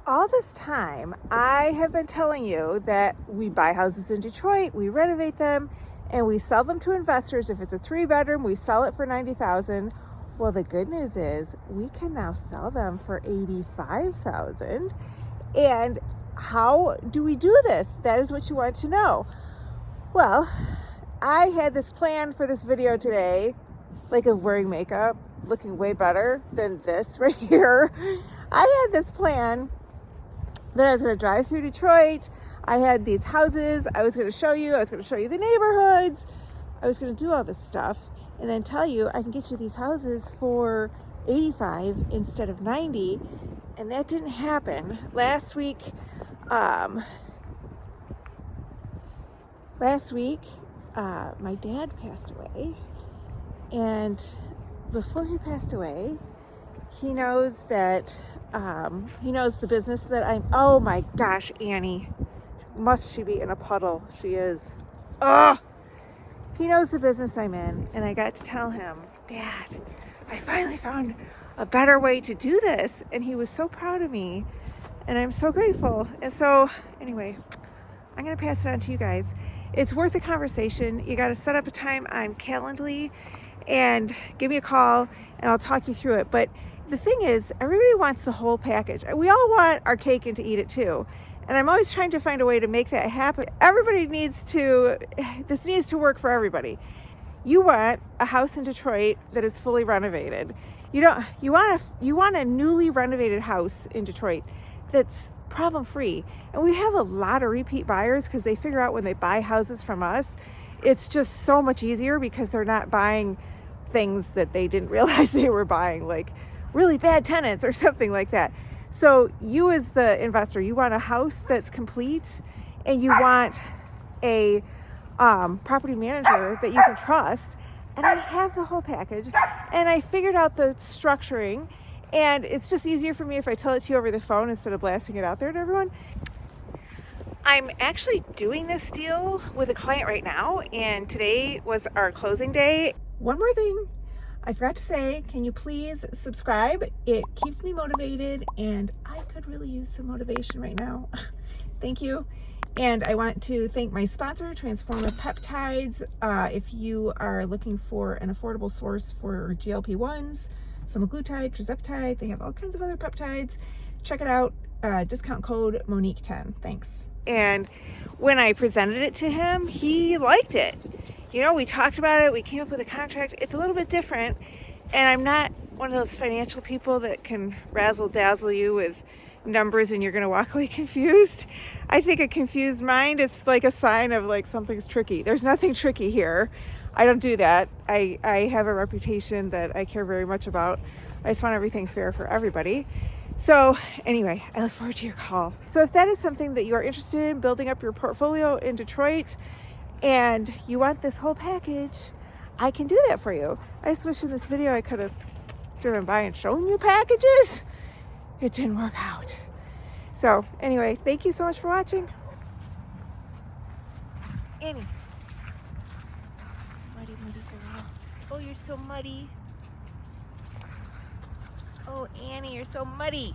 All this time, I have been telling you that we buy houses in Detroit, we renovate them, and we sell them to investors. If it's a 3-bedroom, we sell it for $90,000. Well, the good news is we can now sell them for $85,000. And how do we do this? That is what you want to know. Well, I had this plan for this video today, like of wearing makeup, looking way better than this right here. I had this plan that I was going to drive through Detroit. I had these houses I was going to show you. I was going to show you the neighborhoods. I was going to do all this stuff and then tell you I can get you these houses for 85 instead of 90. And that didn't happen. Last week, my dad passed away. And before he passed away, he knows that he knows the business that oh my gosh, Annie, must she be in a puddle? She is. He knows the business I'm in, and I got to tell him, Dad, I finally found a better way to do this. And he was so proud of me, and I'm so grateful. And so anyway, I'm gonna pass it on to you guys. It's worth a conversation. You got to set up a time on Calendly and give me a call and I'll talk you through it. But the thing is, everybody wants the whole package. We all want our cake and to eat it too. And I'm always trying to find a way to make that happen. This needs to work for everybody. You want a house in Detroit that is fully renovated. You want a newly renovated house in Detroit that's problem free. And we have a lot of repeat buyers because they figure out when they buy houses from us, it's just so much easier because they're not buying things that they didn't realize they were buying, like really bad tenants or something like that. So you as the investor, you want a house that's complete and you want a property manager that you can trust. And I have the whole package and I figured out the structuring, and it's just easier for me if I tell it to you over the phone instead of blasting it out there to everyone. I'm actually doing this deal with a client right now, and today was our closing day. One more thing I forgot to say, can you please subscribe? It keeps me motivated, and I could really use some motivation right now. Thank you. And I want to thank my sponsor, Transforma Peptides. If you are looking for an affordable source for GLP-1s, SEMAGLUTIDE, Tirzepitide, they have all kinds of other peptides. Check it out. Discount code Monique10. Thanks. And when I presented it to him, he liked it. We talked about it. We came up with a contract. It's a little bit different. And I'm not one of those financial people that can razzle dazzle you with numbers and you're going to walk away confused. I think a confused mind is like a sign of like something's tricky. There's nothing tricky here. I don't do that. I have a reputation that I care very much about. I just want everything fair for everybody. So anyway, I look forward to your call. So if that is something that you are interested in, building up your portfolio in Detroit, and you want this whole package, I can do that for you. I just wish in this video I could have driven by and shown you packages. It didn't work out. So anyway, thank you so much for watching. Annie. Muddy girl. Oh, you're so muddy. Oh, Annie, you're so muddy.